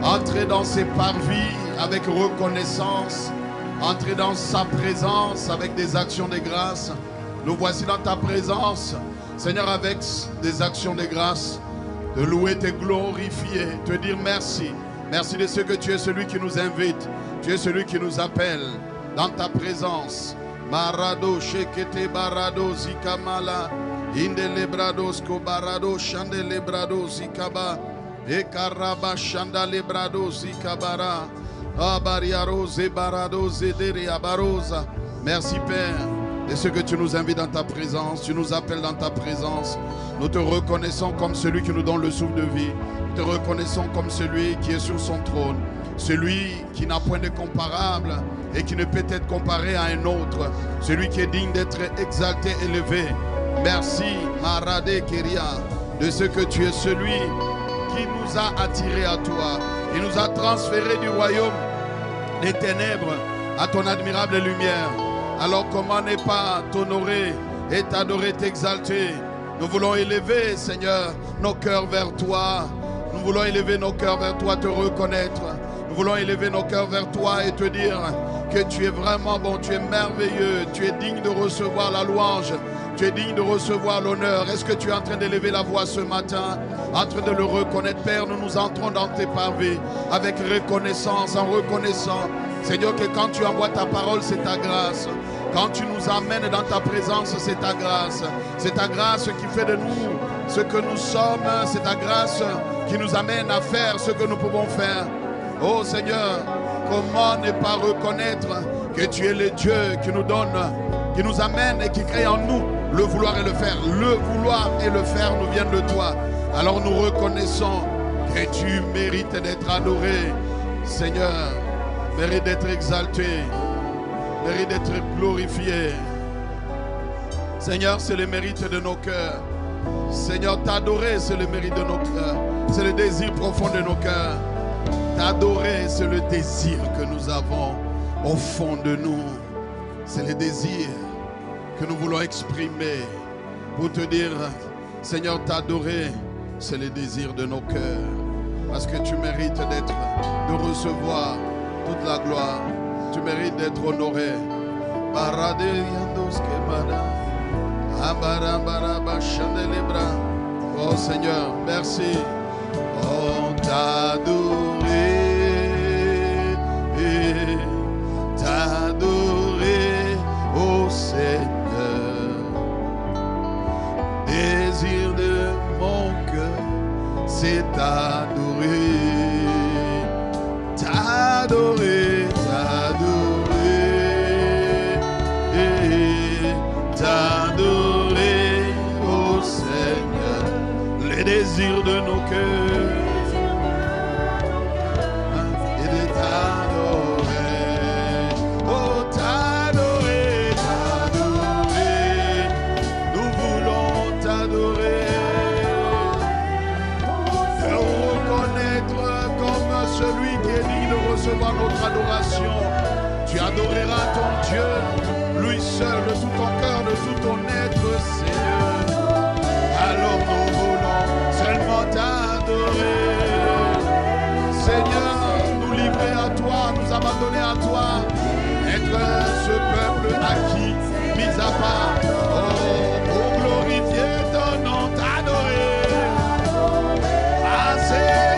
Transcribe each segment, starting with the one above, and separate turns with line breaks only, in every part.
Entrez dans ses parvis avec reconnaissance. Entrez dans sa présence avec des actions de grâce. Nous voici dans ta présence, Seigneur, avec des actions de grâce. Te louer, te glorifier, te dire merci. Merci de ce que tu es celui qui nous invite. Tu es celui qui nous appelle dans ta présence. Marado, shekete barado, zikamala. Indelebrado, skobarado, chandelebrado, zikaba. Ekaraba, chandalebrado, zikabara. Abariaro, zebarado, zedere, abarosa. Merci Père de ce que tu nous invites dans ta présence. Tu nous appelles dans ta présence. Nous te reconnaissons comme celui qui nous donne le souffle de vie. Nous te reconnaissons comme celui qui est sur son trône. Celui qui n'a point de comparable et qui ne peut être comparé à un autre. Celui qui est digne d'être exalté, élevé. Merci, Marade Keria, de ce que tu es celui qui nous a attirés à toi. Qui nous a transférés du royaume des ténèbres à ton admirable lumière. Alors comment ne pas t'honorer et t'adorer, t'exalter? Nous voulons élever, Seigneur, nos cœurs vers toi. Nous voulons élever nos cœurs vers toi, te reconnaître. Nous voulons élever nos cœurs vers toi et te dire que tu es vraiment bon, tu es merveilleux, tu es digne de recevoir la louange, tu es digne de recevoir l'honneur. Est-ce que tu es en train d'élever la voix ce matin, en train de le reconnaître? Père, nous nous entrons dans tes parvis avec reconnaissance, en reconnaissant, Seigneur, que quand tu envoies ta parole, c'est ta grâce. Quand tu nous amènes dans ta présence, c'est ta grâce. C'est ta grâce qui fait de nous ce que nous sommes. C'est ta grâce qui nous amène à faire ce que nous pouvons faire. Oh Seigneur, comment ne pas reconnaître que tu es le Dieu qui nous donne, qui nous amène et qui crée en nous le vouloir et le faire. Le vouloir et le faire nous viennent de toi. Alors nous reconnaissons que tu mérites d'être adoré. Seigneur, mérite d'être exalté, mérite d'être glorifié. Seigneur, c'est le mérite de nos cœurs. Seigneur, t'adorer, c'est le mérite de nos cœurs. C'est le désir profond de nos cœurs. T'adorer, c'est le désir que nous avons au fond de nous. C'est le désir que nous voulons exprimer pour te dire, Seigneur, t'adorer, c'est le désir de nos cœurs. Parce que tu mérites de recevoir toute la gloire. Tu mérites d'être honoré. Oh Seigneur, merci. Oh, t'adorer, oh Seigneur. Désir de mon cœur, c'est t'adorer, t'adorer, t'adorer, oh Seigneur. Les désirs de nos cœurs. Recevoir notre adoration. Tu adoreras ton Dieu, lui seul, de tout ton cœur, de tout ton être, Seigneur. Alors nous voulons seulement t'adorer. Seigneur, nous livrer à toi, nous abandonner à toi, être ce peuple acquis, mis à part, oh, pour glorifier ton nom, t'adorer. Ah Seigneur,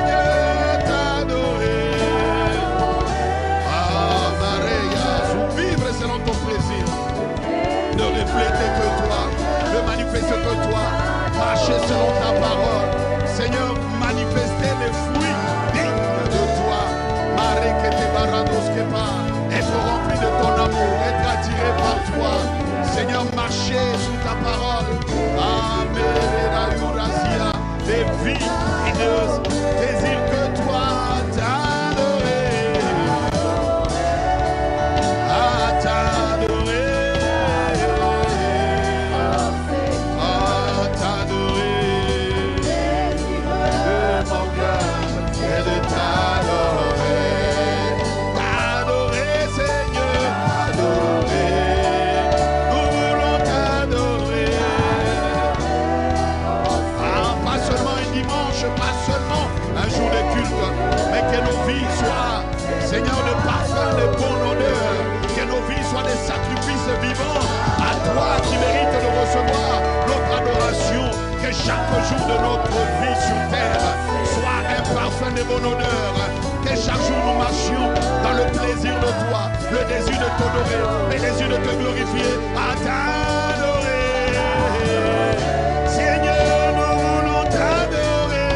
selon ton plaisir, ne refléter que toi, ne les bonnes odeurs. Que nos vies soient des sacrifices vivants à toi qui mérites de recevoir notre adoration. Que chaque jour de notre vie sur terre soit un parfum de bonne odeur. Que chaque jour nous marchions dans le plaisir de toi, le désir de t'honorer, le désir de te glorifier, à t'adorer. Seigneur, nous voulons t'adorer.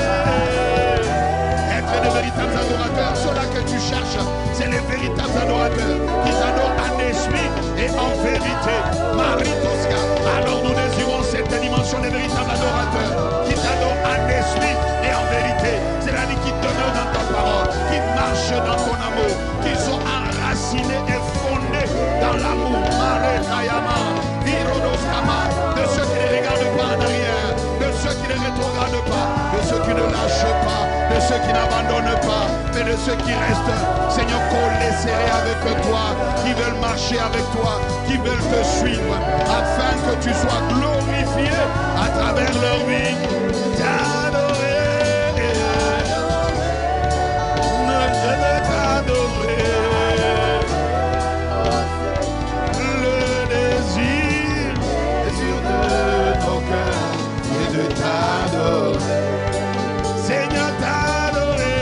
Être de véritables adorateurs, ceux-là que tu cherches, c'est les véritables adorateurs qui t'adorent en esprit et en vérité. Marie Tosca, alors nous désirons cette dimension des véritables adorateurs qui t'adorent en esprit et en vérité. C'est-à-dire qui demeurent dans ta parole, qui marchent dans ton amour, qui sont enracinés et fondés dans l'amour. Marie Kayama, Virodoskama, de ceux qui ne regardent pas en arrière, de ceux qui ne rétrogradent pas, de ceux qui ne lâchent pas, de ceux qui n'abandonnent pas, mais de ceux qui restent, Seigneur, collés, serrés avec toi, qui veulent marcher avec toi, qui veulent te suivre, afin que tu sois glorifié à travers leur vie. T'adorer, je veux t'adorer. Le désir de ton cœur est de t'adorer. Seigneur, t'adorer.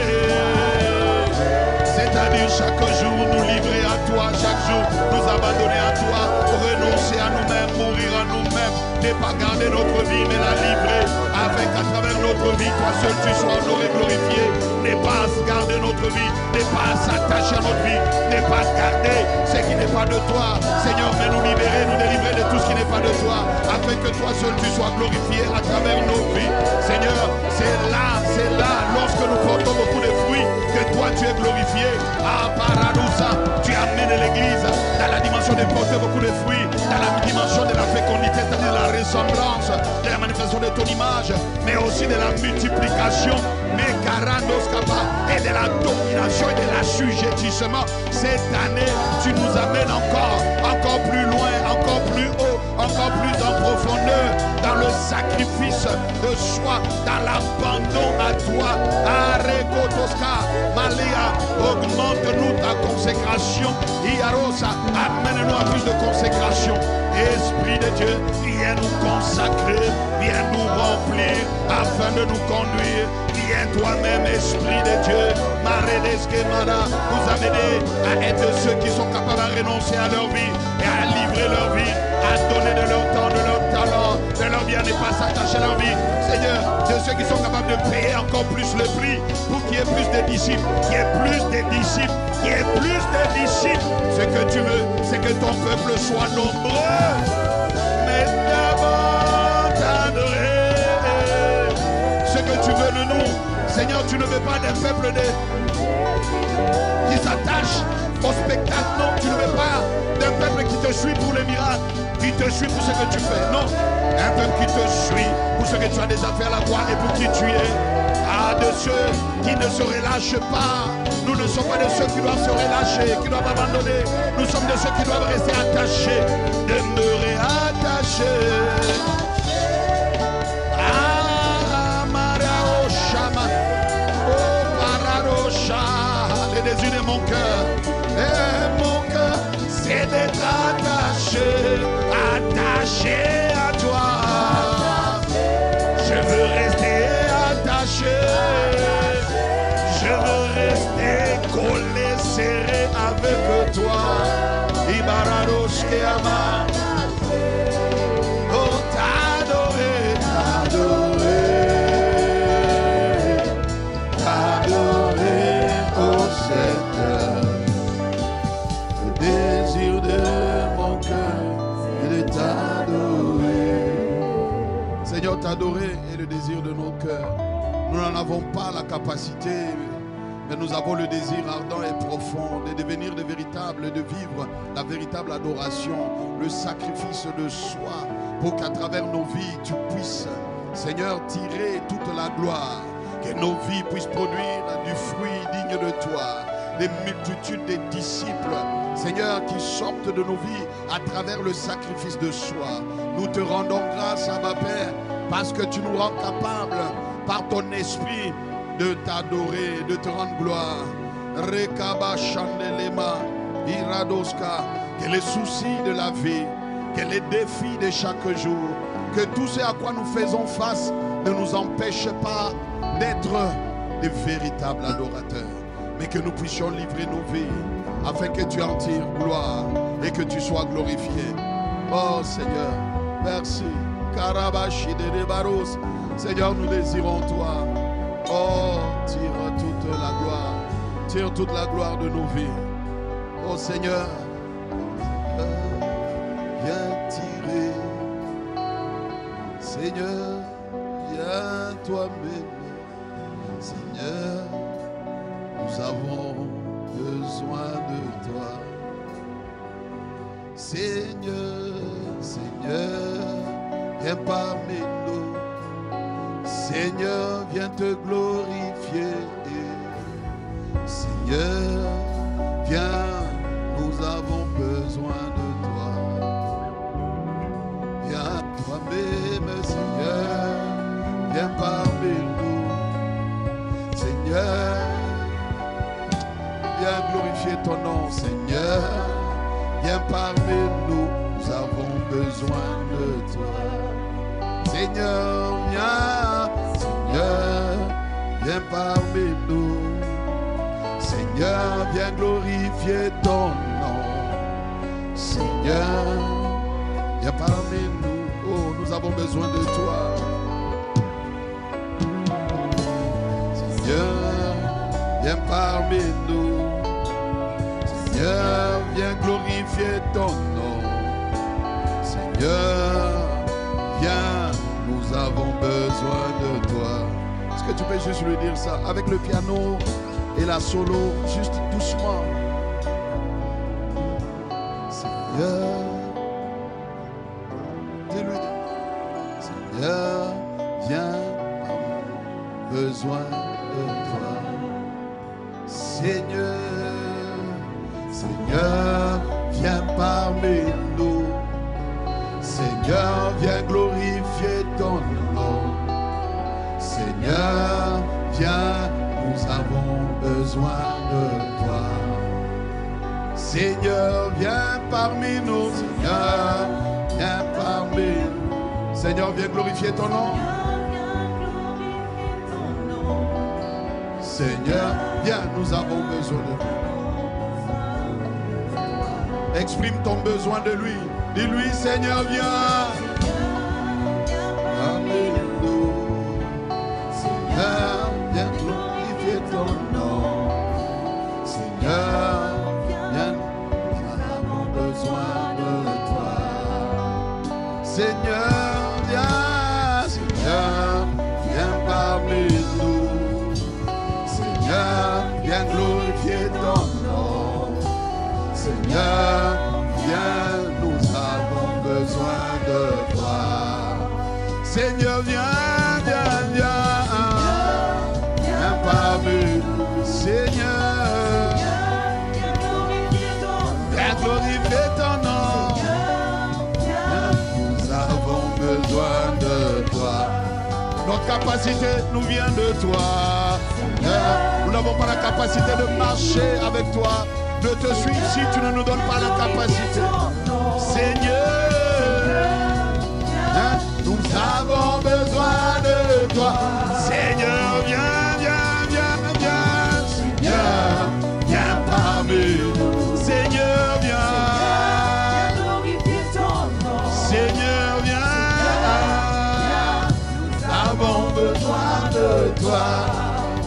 C'est-à-dire chaque jour nous livrer à toi, chaque jour nous abandonner à toi, renoncer à nous-mêmes, mourir à nous-mêmes, ne pas garder notre vie mais la livrer, avec à travers notre vie, toi seul tu sois honoré, glorifié, ne pas garder notre vie, ne pas s'attacher à notre vie, ne pas garder ce qui n'est pas de toi, Seigneur, mais nous libérer, nous délivrer de tout ce qui n'est pas de toi, afin que toi seul tu sois glorifié à travers nos vies. Seigneur, c'est là, lorsque nous portons beaucoup de fruits, que toi tu es glorifié. Ah, Paradousa, tu amènes l'église dans la dimension de porter beaucoup de fruits, dans la dimension de la fécondité, c'est-à-dire de la ressemblance, de la manifestation de ton image, mais aussi de la multiplication, mais et de la domination et de l'assujettissement. Cette année, tu nous amènes encore plus loin, encore plus haut, encore plus en profondeur, dans le sacrifice de soi, dans l'abandon à toi. Arekotoska, Malia, augmente-nous ta consécration. Iarosa, amène-nous à plus de consécration. Esprit de Dieu, viens nous consacrer, viens nous remplir, afin de nous conduire. Viens toi-même, Esprit de Dieu, nous amener à être ceux qui sont capables de renoncer à leur vie et à livrer leur vie, à donner de leur temps, de leur talent, de leur bien et pas s'attacher à leur vie. Seigneur, de ceux qui sont capables de payer encore plus le prix pour qu'il y ait plus de disciples, qu'il y ait plus de disciples, qu'il y ait plus de disciples. Ce que tu veux, c'est que ton peuple soit nombreux, mais d'abord t'adorer. Ce que tu veux de nous, Seigneur, tu ne veux pas d'un peuple qui s'attache au spectacle, non, tu ne veux pas d'un peuple qui te suit pour les miracles, qui te suit pour ce que tu fais, non, un peuple qui te suit pour ce que tu as déjà fait à la croix et pour qui tu es. Ah, de ceux qui ne se relâchent pas. Nous ne sommes pas de ceux qui doivent se relâcher, qui doivent abandonner. Nous sommes de ceux qui doivent rester attachés, demeurer attachés. Le désir de mon cœur, et mon cœur, c'est d'être attaché à toi. Je veux rester attaché, je veux rester collé, serré avec toi. Ibarados Keama, oh t'adorer, oh Seigneur. Le désir de mon cœur est de t'adorer. Seigneur, t'adorer est le désir de nos cœurs. Nous n'en avons pas la capacité, mais nous avons le désir ardent et profond de devenir de véritables, de vivre la véritable adoration, le sacrifice de soi, pour qu'à travers nos vies, tu puisses, Seigneur, tirer toute la gloire. Que nos vies puissent produire du fruit digne de toi. Des multitudes de disciples, Seigneur, qui sortent de nos vies à travers le sacrifice de soi. Nous te rendons grâce, Abba Père, parce que tu nous rends capables, par ton esprit, de t'adorer, de te rendre gloire. Rekaba Chandelema, Iradoska, que les soucis de la vie, que les défis de chaque jour, que tout ce à quoi nous faisons face ne nous empêche pas d'être des véritables adorateurs, mais que nous puissions livrer nos vies afin que tu en tires gloire et que tu sois glorifié. Oh Seigneur, merci. Karabashi de Debaros. Seigneur, nous désirons toi. Oh, tire toute la gloire. Tire toute la gloire de nos vies. Oh Seigneur, viens tirer. Seigneur, viens toi-même. Seigneur, nous avons besoin de toi. Seigneur, Seigneur, viens parmi nous. Seigneur, viens te glorifier. Seigneur, viens, nous avons besoin de toi. Viens toi-même, Seigneur, viens parmi nous. Seigneur, viens glorifier ton nom, Seigneur. Viens parmi nous, nous avons besoin de toi. Seigneur, viens, Seigneur, viens parmi nous. Seigneur, viens glorifier ton nom. Seigneur, viens parmi nous. Oh, nous avons besoin de toi. Seigneur, viens parmi nous. Seigneur, viens glorifier ton nom. Seigneur, viens, nous avons besoin de toi. Est-ce que tu peux juste lui dire ça avec le piano et la solo, juste doucement? Seigneur, dis-lui, Seigneur, viens, besoin de toi. Seigneur, Seigneur, viens parmi nous. Seigneur, viens glorifier ton nom. Seigneur, viens, nous avons besoin de toi. Seigneur, viens parmi nous. Seigneur, viens parmi nous. Seigneur, viens glorifier ton nom. Seigneur, viens, nous avons besoin de toi. Exprime ton besoin de lui. Dis-lui, Seigneur, viens. Parmi nous. Seigneur, viens glorifier ton nom. Seigneur, viens, nous avons besoin de toi. Seigneur, viens. Seigneur, viens parmi nous. Seigneur, viens glorifier ton nom. Seigneur, viens, nous avons besoin de toi. Seigneur, viens, viens, viens, viens parmi nous. Seigneur, viens glorifier ton nom. Nous avons besoin de toi. Notre capacité nous vient de toi. Nous n'avons pas la capacité de marcher avec toi, de te suivre si tu ne nous donnes pas la capacité. Seigneur, nous avons besoin de toi. Seigneur, viens, viens, viens, viens. Seigneur, viens parmi nous. Seigneur, viens. Seigneur, viens. Nous avons besoin de toi.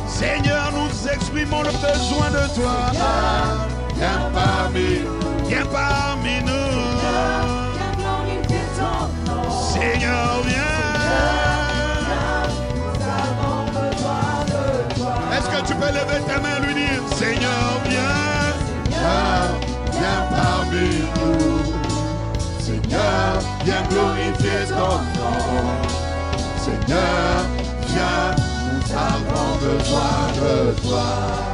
Seigneur, nous exprimons le besoin de toi. Viens parmi nous. Seigneur, viens. Est-ce que tu peux lever tes mains et lui dire, Seigneur, viens. Viens parmi nous. Seigneur, viens glorifier ton nom. Seigneur, viens, nous avons besoin de toi.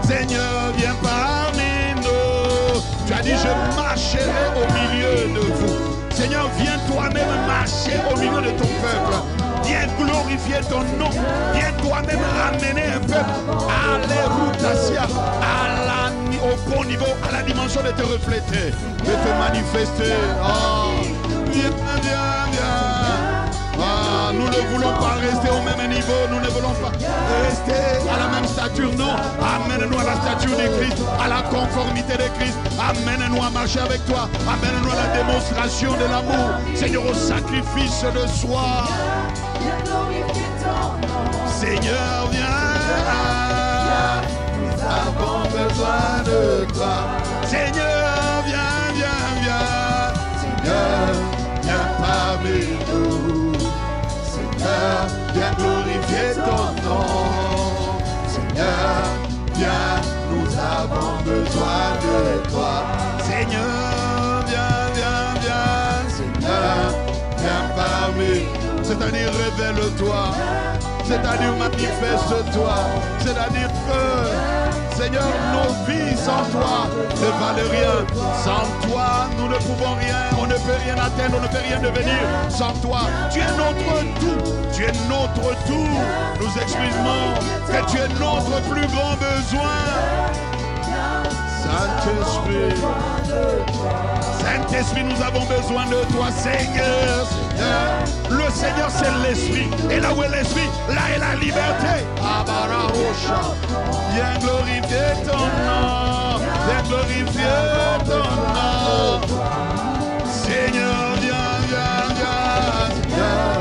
Seigneur, viens parmi nous. Tu as dit, je marcherai au milieu de vous. Seigneur, viens toi-même marcher au milieu de ton peuple. Viens glorifier ton nom. Viens toi-même ramener un peuple à l'Eroutasia, au bon niveau, à la dimension de te refléter, de te manifester. Oh, viens, viens, viens. Ah, nous ne voulons pas rester au même niveau, nous ne voulons pas rester à la même stature, non. Amène-nous à la stature de Christ, à la conformité de Christ. Amène-nous à marcher avec toi. Amène-nous à la démonstration de l'amour. Seigneur, au sacrifice de soi. Seigneur, viens. Nous avons besoin de toi. Seigneur, viens, viens, viens. Seigneur, viens parmi nous. Seigneur, viens glorifier ton nom. Seigneur, viens, nous avons besoin de toi. Seigneur, viens, viens, viens. Seigneur, viens parmi nous. C'est-à-dire révèle-toi. C'est-à-dire manifeste-toi. C'est-à-dire que, Seigneur, nos vies sans toi ne valent rien. Sans toi, nous ne pouvons rien. On ne peut rien atteindre, on ne peut rien devenir. Sans toi, tu es notre tout. Tu es notre tout. Nous exprimons que tu es notre plus grand besoin. Saint-Esprit, Saint-Esprit, nous avons besoin de toi, Seigneur. Le Seigneur, c'est l'Esprit. Et là où est l'Esprit, là est la liberté. Viens glorifier ton nom. Viens glorifier ton nom. Seigneur, viens, viens, viens. Seigneur,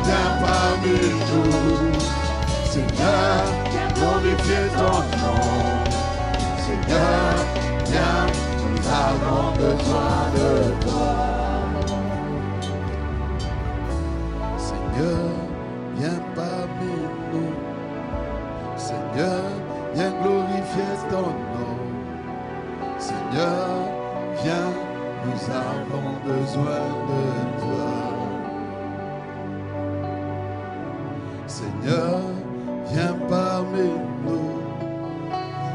viens parmi nous. Seigneur, glorifier ton nom. Seigneur, viens, nous avons besoin de toi. Seigneur, viens parmi nous. Seigneur, viens glorifier ton nom. Seigneur, viens, nous avons besoin de toi. Seigneur, viens parmi nous.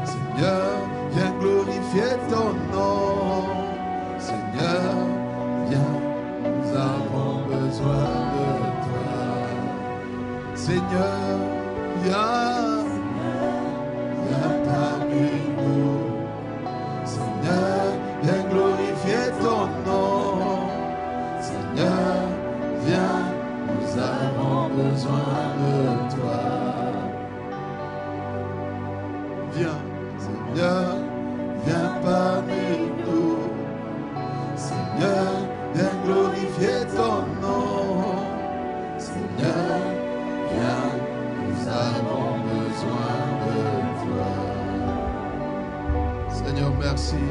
Seigneur, viens glorifier ton nom. Seigneur, viens, nous avons besoin de toi. Seigneur, viens, viens parmi nous. Seigneur, viens glorifier ton nom. Seigneur, viens, nous avons besoin de toi. Viens. Seigneur, viens parmi nous. Seigneur, viens glorifier ton nom. Seigneur, viens, nous avons besoin de toi. Seigneur, merci.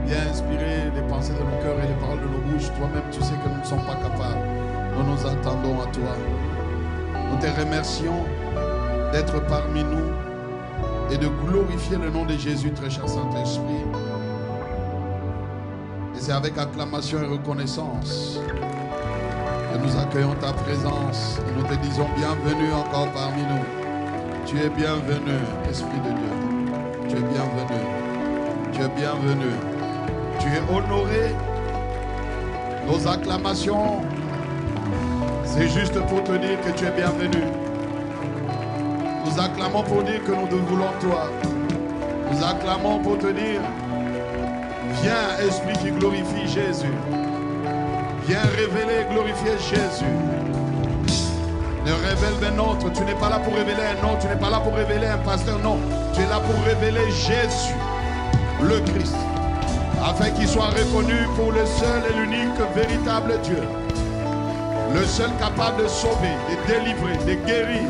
Viens inspirer les pensées de nos cœurs et les paroles de nos bouches. Toi-même, tu sais que nous ne sommes pas capables. Nous nous attendons à toi. Nous te remercions d'être parmi nous et de glorifier le nom de Jésus, très cher Saint-Esprit. Et c'est avec acclamation et reconnaissance que nous accueillons ta présence et nous te disons bienvenue encore parmi nous. Tu es bienvenu, Esprit de Dieu. Tu es bienvenu. Tu es bienvenu. Tu es honoré. Nos acclamations, c'est juste pour te dire que tu es bienvenu. Nous acclamons pour dire que nous te voulons toi. Nous acclamons pour te dire, viens Esprit qui glorifie Jésus. Viens révéler et glorifier Jésus. Ne révèle d'un autre. Tu n'es pas là pour révéler un autre. Tu n'es pas là pour révéler un pasteur. Non. Tu es là pour révéler Jésus, le Christ. Afin qu'il soit reconnu pour le seul et l'unique véritable Dieu. Le seul capable de sauver, de délivrer, de guérir.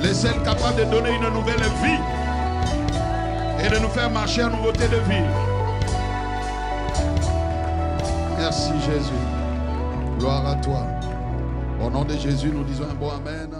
Le seul capable de donner une nouvelle vie et de nous faire marcher en nouveauté de vie. Merci Jésus. Gloire à toi. Au nom de Jésus, nous disons un bon amen.